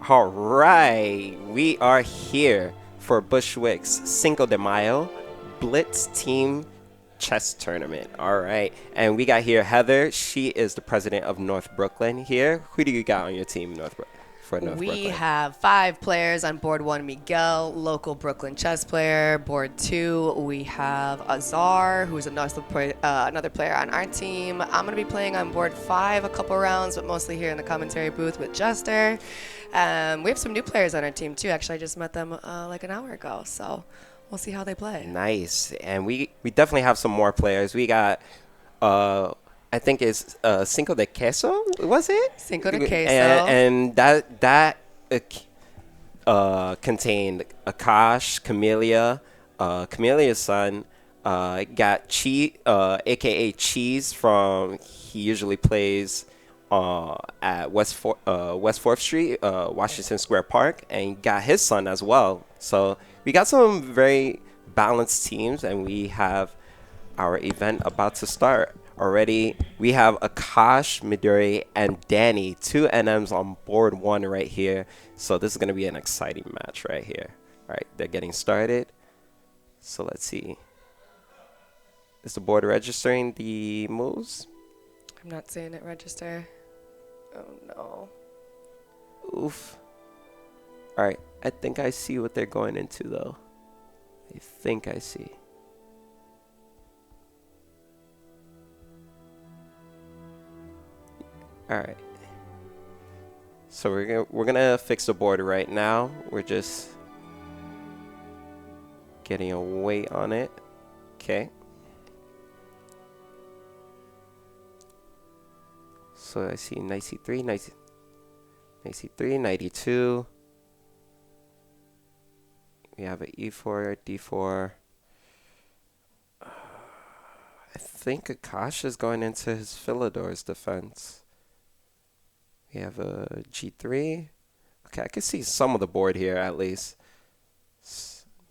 All right, we are here for Bushwick's Cinco de Mayo Blitz Team Chess Tournament. All right, and we got here Heather. She is the president of North Brooklyn here. Who do you got on your team, for North We Brooklyn? have 5 players on board one. Miguel, local Brooklyn chess player. Board 2, we have Azar, who's another player on our team. I'm going to be playing on board 5 a couple rounds, but mostly here in the commentary booth with Jester. We have some new players on our team, too. Actually, I just met them like an hour ago, so we'll see how they play. Nice, and we definitely have some more players. We got I think it's Cinco de Queso, was it? Cinco de Queso. And that contained Akash, Camellia's son, got Cheese, aka Cheese from he usually plays at West Fourth Street, Washington Square Park, and got his son as well. So we got some very balanced teams, and we have our event about to start. Already, we have Akash, Midori, and Danny, 2 NMs on board 1 right here. So this is going to be an exciting match right here. All right, they're getting started. So let's see. Is the board registering the moves? I'm not seeing it register. Oh, no. Oof. All right, I think I see what they're going into, though. I think I see. All right. So we're gonna fix the board right now. We're just getting a weight on it. Okay. So I see knight c3, knight c3, knight e2. We have a e4, d4. I think Akash is going into his Philidor's defense. We have a g3. Okay, I can see some of the board here at least.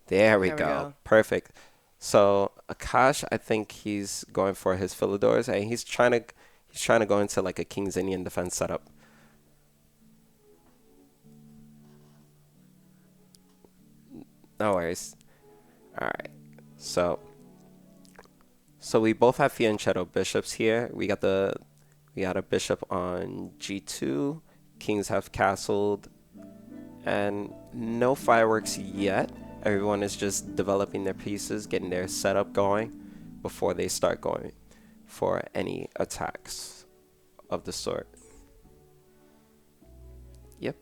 There we go. Perfect. So Akash, I think he's going for his Philidors, and he's trying to go into like a King's Indian defense setup. No worries. All right. So we both have fianchetto bishops here. We got a bishop on g2. Kings have castled, and no fireworks yet. Everyone is just developing their pieces, getting their setup going before they start going for any attacks of the sort. Yep,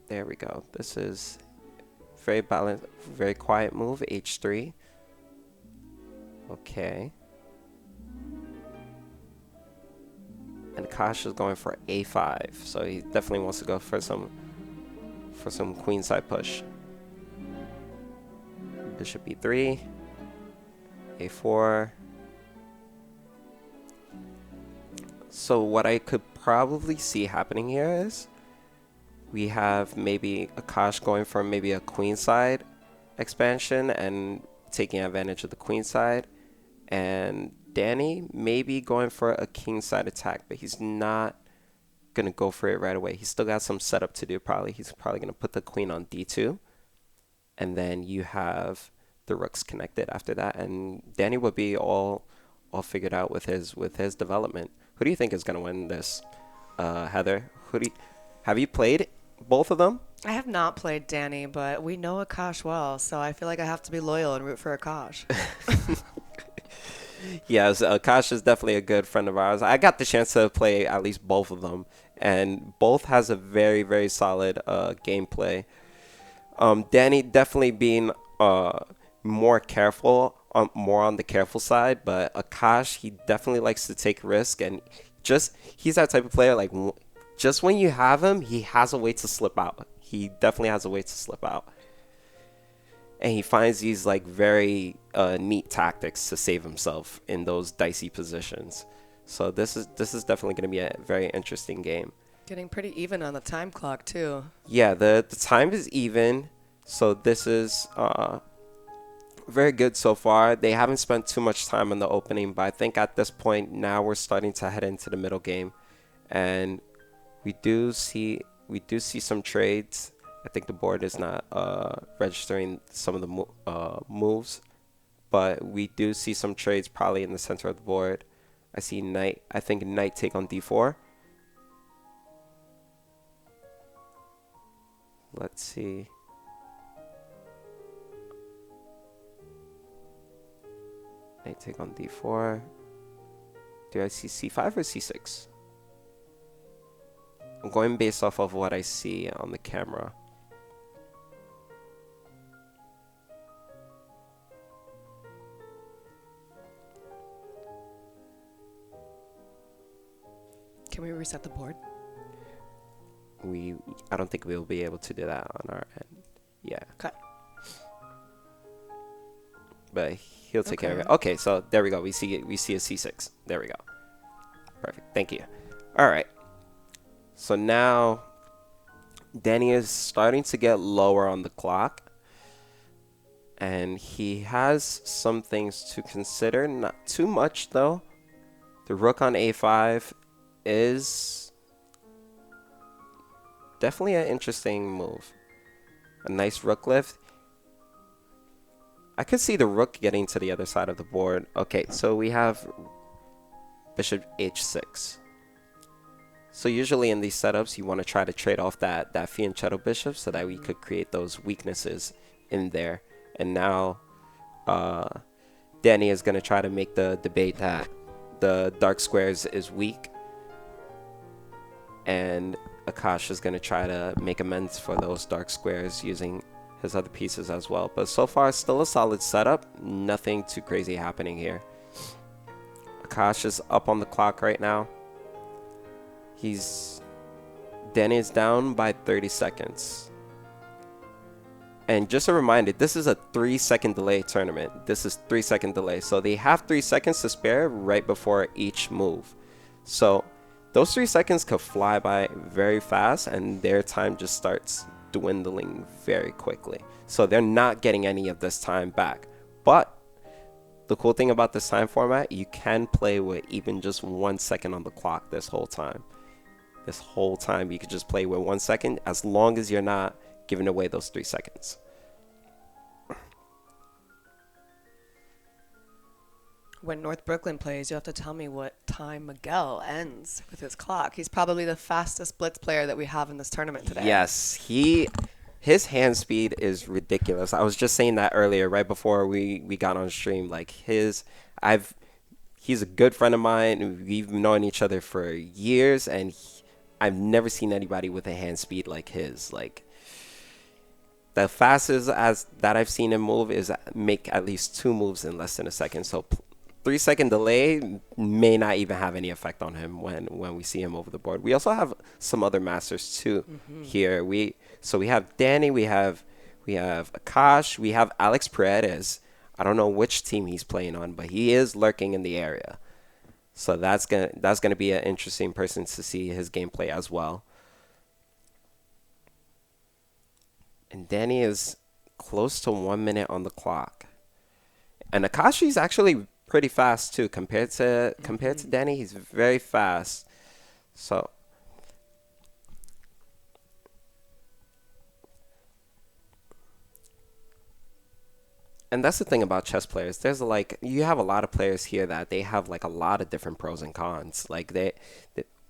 there we go. This is very balanced, very quiet move, h3. Okay. And Akash is going for a5, so he definitely wants to go for some queenside push. Bishop e3, a4. So what I could probably see happening here is we have maybe Akash going for maybe a queenside expansion and taking advantage of the queenside, and Danny maybe going for a kingside attack, but he's not gonna go for it right away. He's still got some setup to do. He's probably gonna put the queen on d2, and then you have the rooks connected after that, and Danny would be all figured out with his development. Who do you think is gonna win this, Heather? Have you played both of them? I have not played Danny, but we know Akash well, so I feel like I have to be loyal and root for Akash. Yes, Akash is definitely a good friend of ours. I got the chance to play at least both of them, and both has a very, very solid gameplay. Danny definitely being more careful, more on the careful side, but Akash, he definitely likes to take risk, and he's that type of player, like, just when you have him, he has a way to slip out. He definitely has a way to slip out. And he finds these like very neat tactics to save himself in those dicey positions. So this is definitely going to be a very interesting game. Getting pretty even on the time clock too. Yeah, the time is even. So this is very good so far. They haven't spent too much time in the opening, but I think at this point now we're starting to head into the middle game. And we do see we do see some trades. I think the board is not registering some of the moves, but we do see some trades probably in the center of the board. I see knight. I think knight take on d4. Let's see. Knight take on d4. Do I see c5 or c6? I'm going based off of what I see on the camera. Can we reset the board? I don't think we'll be able to do that on our end. Yeah. Okay. But he'll take care of it. Okay, so there we go. We see a c6. There we go. Perfect. Thank you. All right. So now Danny is starting to get lower on the clock, and he has some things to consider. Not too much though. The rook on a5 is definitely an interesting move. A nice rook lift. I could see the rook getting to the other side of the board. Okay, so we have bishop h6. So usually in these setups, you want to try to trade off that fianchetto bishop so that we could create those weaknesses in there. And now Danny is going to try to make the debate that the dark squares is weak. And Akash is going to try to make amends for those dark squares using his other pieces as well. But so far, still a solid setup. Nothing too crazy happening here. Akash is up on the clock right now. Danny is down by 30 seconds. And just a reminder, this is a 3-second delay tournament. This is 3-second delay. So they have 3 seconds to spare right before each move. So those 3 seconds could fly by very fast, and their time just starts dwindling very quickly. So they're not getting any of this time back. But the cool thing about this time format, you can play with even just 1 second on the clock this whole time. This whole time you could just play with 1 second, as long as you're not giving away those 3 seconds. When North Brooklyn plays, you have to tell me what time Miguel ends with his clock. He's probably the fastest blitz player that we have in this tournament today. Yes, his hand speed is ridiculous. I was just saying that earlier, right before we got on stream. Like he's a good friend of mine. We've known each other for years, and I've never seen anybody with a hand speed like his. Like the fastest as that I've seen him move is make at least 2 moves in less than a second. So 3-second delay may not even have any effect on him when we see him over the board. We also have some other masters too here. We have Danny, we have Akash, we have Alex Paredes. I don't know which team he's playing on, but he is lurking in the area. So that's gonna be an interesting person to see his gameplay as well. And Danny is close to 1 minute on the clock. And Akashi's actually pretty fast too compared to Danny. He's very fast. So and that's the thing about chess players. There's you have a lot of players here that they have like a lot of different pros and cons. Like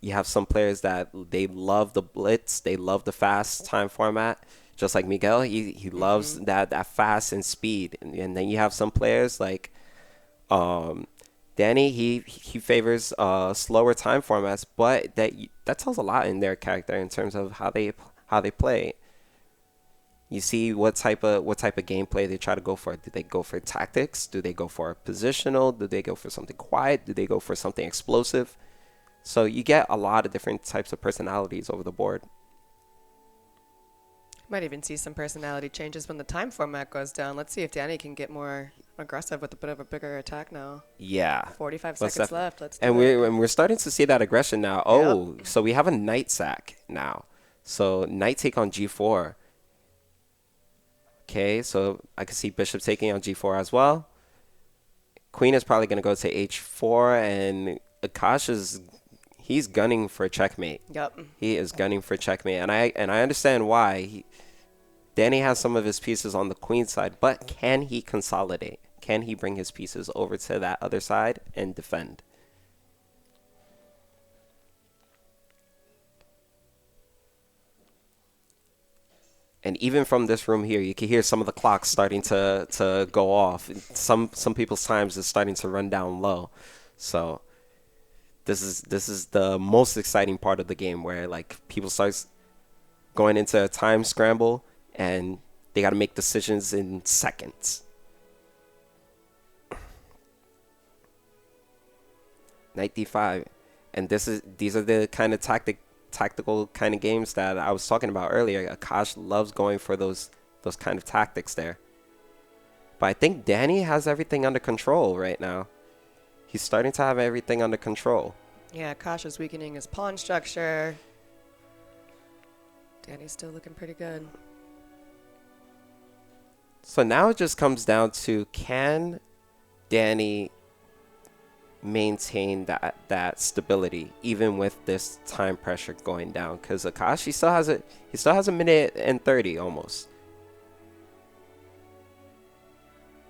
you have some players that they love the blitz, they love the fast time format. Just like Miguel, he loves that fast and speed. And then you have some players like Danny, he favors slower time formats, but that tells a lot in their character in terms of how they play. You see what type of gameplay they try to go for. Do they go for tactics? Do they go for positional? Do they go for something quiet? Do they go for something explosive? So you get a lot of different types of personalities over the board. Might even see some personality changes when the time format goes down. Let's see if Danny can get more aggressive with a bit of a bigger attack now. Yeah. 45 seconds left. Let's do and it. we're starting to see that aggression now. Oh, yep. So we have a knight sack now. So knight take on g4. Okay, so I can see bishop taking on g4 as well. Queen is probably going to go to h4, and Akash he's gunning for checkmate. Yep. He is gunning for checkmate, and I understand why. Danny has some of his pieces on the queen side, but can he consolidate? Can he bring his pieces over to that other side and defend? And even from this room here, you can hear some of the clocks starting to go off. Some people's times is starting to run down low. So this is the most exciting part of the game, where like people start going into a time scramble and they got to make decisions in seconds. Knight d5, and these are the kind of tactical kind of games that I was talking about earlier. Akash loves going for those kind of tactics there. But I think Danny has everything under control right now. He's starting to have everything under control. Yeah, Akash is weakening his pawn structure. Danny's still looking pretty good. So now it just comes down to, can Danny maintain that stability even with this time pressure going down? Because Akash, he still has a minute and 30 almost,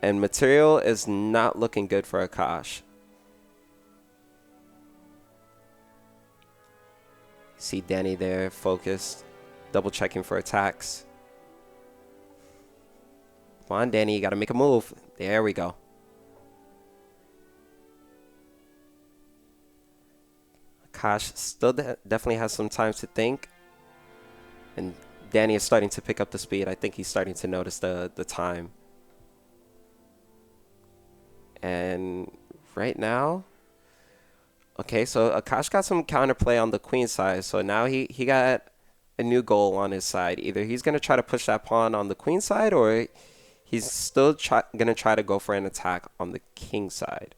and material is not looking good for Akash. See Danny there focused, double checking for attacks. Come on, Danny, you got to make a move. There we go. Akash still definitely has some time to think. And Danny is starting to pick up the speed. I think he's starting to notice the time. And right now, okay, so Akash got some counterplay on the queen side. So now he got a new goal on his side. Either he's going to try to push that pawn on the queen side, or he's still going to try to go for an attack on the king side.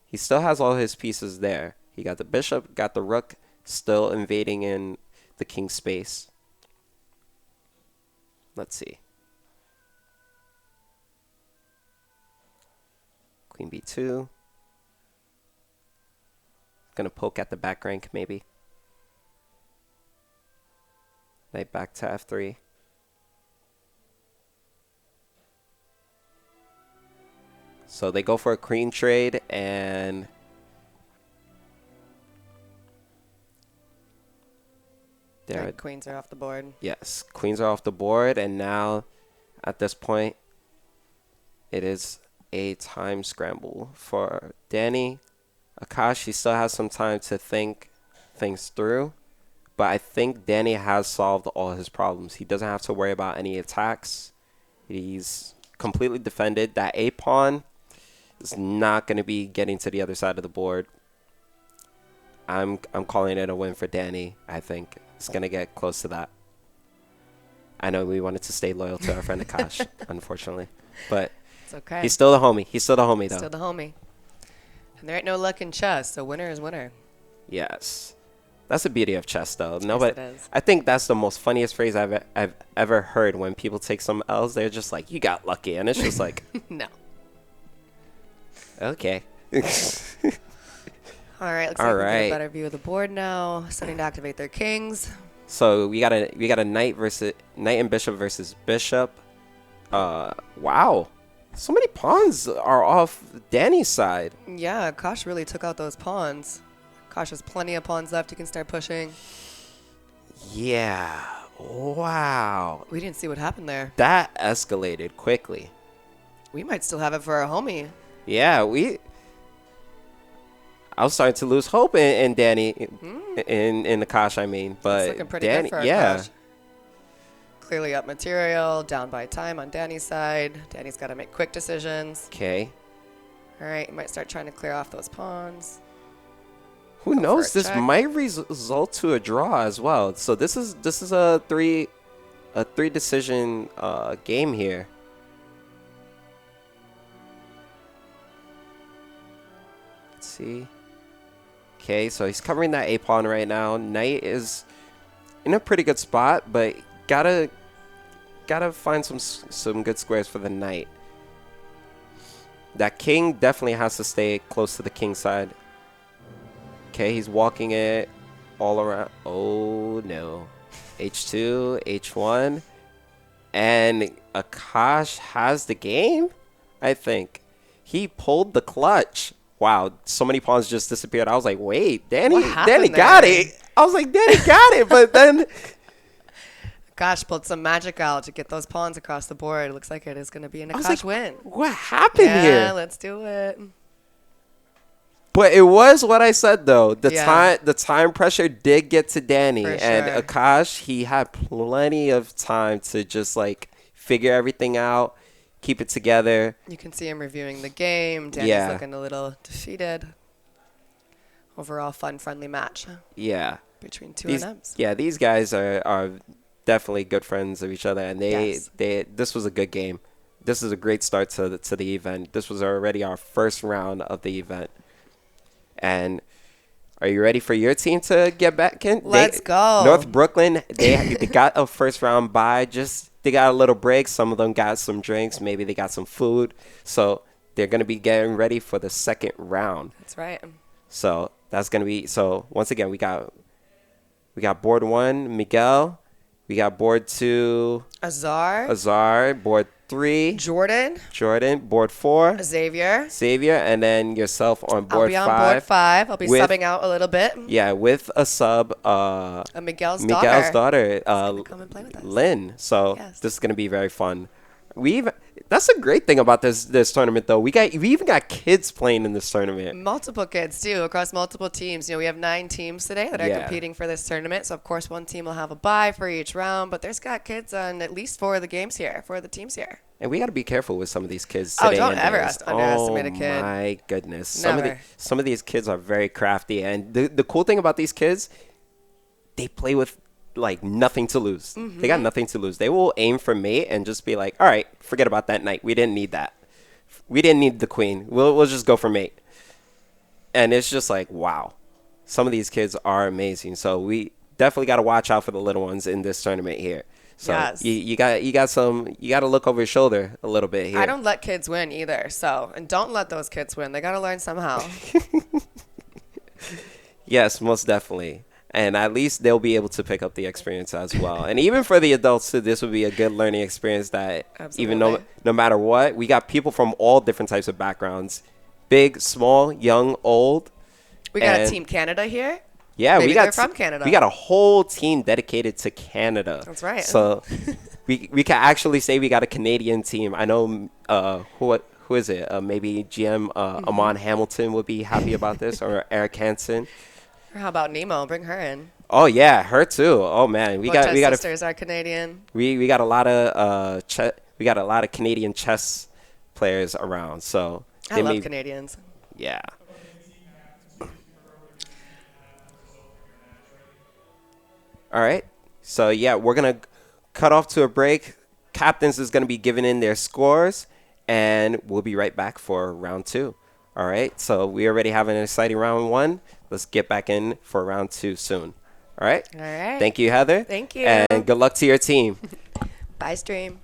He still has all his pieces there. He got the bishop, got the rook, still invading in the king's space. Let's see. Queen b2. Gonna poke at the back rank maybe. Knight back to f3. So they go for a queen trade, and there, queens are off the board. yes, queens are off the board, and now at this point it is a time scramble for Danny. Akash, he still has some time to think things through, but I think Danny has solved all his problems. He doesn't have to worry about any attacks. He's completely defended. That A pawn is not going to be getting to the other side of the board. I'm calling it a win for Danny. I think it's going to get close to that. I know we wanted to stay loyal to our friend Akash, unfortunately, but It's okay. he's still the homie. He's still the homie, though. Still the homie. And there ain't no luck in chess, so winner is winner. Yes. That's the beauty of chess, though. Yes, Nobody, it is. I think that's the most funniest phrase I've ever heard. When people take some L's, they're just like, "You got lucky," and it's just like, No. okay. All right, looks All like we get right. a better view of the board now. Starting to activate their kings. So we got a knight and bishop versus bishop. Wow, so many pawns are off Danny's side. Yeah, Kosh really took out those pawns. Kosh has plenty of pawns left. You can start pushing. Yeah. Wow. We didn't see what happened there. That escalated quickly. We might still have it for our homie. Yeah, I was starting to lose hope in Danny, in Akash, I mean. But It's looking pretty Danny, good for yeah. Akash. Clearly up material, down by time on Danny's side. Danny's got to make quick decisions. Okay. All right, you might start trying to clear off those pawns. Who Go for knows? a This check. might result to a draw as well. So this is a three decision game here. Let's see. Okay, so he's covering that A pawn right now. Knight is in a pretty good spot, but gotta find some good squares for the knight. That king definitely has to stay close to the king side. Okay, he's walking it all around. Oh no. H2, H1. And Akash has the game, I think. He pulled the clutch. Wow, so many pawns just disappeared. I was like, wait, Danny got it. I was like, Danny got it. But then Gosh, pulled some magic out to get those pawns across the board. It looks like it is going to be an Akash win. What happened here? Yeah, let's do it. But it was what I said, though. The time pressure did get to Danny. For And sure. Akash, he had plenty of time to just, like, figure everything out, keep it together. You can see him reviewing the game. Danny's looking a little defeated. Overall, fun, friendly match Yeah. between two of them. Yeah, these guys are definitely good friends of each other. And Yes. this was a good game. This is a great start to the event. This was already our first round of the event. And are you ready for your team to get back in? Let's go. North Brooklyn, they got a first round bye. They got a little break. Some of them got some drinks. Maybe they got some food. So they're going to be getting ready for the second round. That's right. So that's going to be, so once again, we got board 1, Miguel. We got board 2, Azar. board 3, Jordan. board 4, Xavier. and then yourself on board 5. I'll be on board 5. I'll be subbing out a little bit. Yeah, with a sub, Miguel's daughter, come and play with us. Lynn. So Yes. this is gonna be very fun. That's a great thing about this tournament, though. We even got kids playing in this tournament. Multiple kids, too, across multiple teams. We have 9 teams today that are Yeah. competing for this tournament. So, of course, one team will have a bye for each round. But there's got kids on at least 4 of the games here, 4 of the teams here. And we got to be careful with some of these kids Oh, today. don't and ever days. underestimate a kid. Oh, my goodness. Never. Some of these kids are very crafty. And the cool thing about these kids, they play with, like, nothing to lose. Mm-hmm. They got nothing to lose. They will aim for mate and just be like, all right, forget about that knight. We didn't need that. We didn't need the queen. We'll just go for mate. And it's just like, wow. Some of these kids are amazing. So we definitely got to watch out for the little ones in this tournament here. So Yes. you got to look over your shoulder a little bit here. I don't let kids win either. And don't let those kids win. They got to learn somehow. Yes, most definitely. And at least they'll be able to pick up the experience as well. And even for the adults too, this would be a good learning experience that even no matter what, we got people from all different types of backgrounds. Big, small, young, old. We got a Team Canada here. Yeah, Maybe we got they're from Canada. We got a whole team dedicated to Canada. That's right. So we can actually say we got a Canadian team. I know who is it? Maybe GM Amon Hamilton would be happy about this, or Eric Hansen. Or how about Nemo? Bring her in. Oh yeah, her too. Oh man, we got sisters are Canadian. we got a lot of we got a lot of Canadian chess players around. So I love Canadians. Yeah. All right. So yeah, we're gonna cut off to a break. Captains is gonna be giving in their scores, and we'll be right back for round 2. All right. So we already have an exciting round 1. Let's get back in for round 2 soon. All right. All right. Thank you, Heather. Thank you. And good luck to your team. Bye, stream.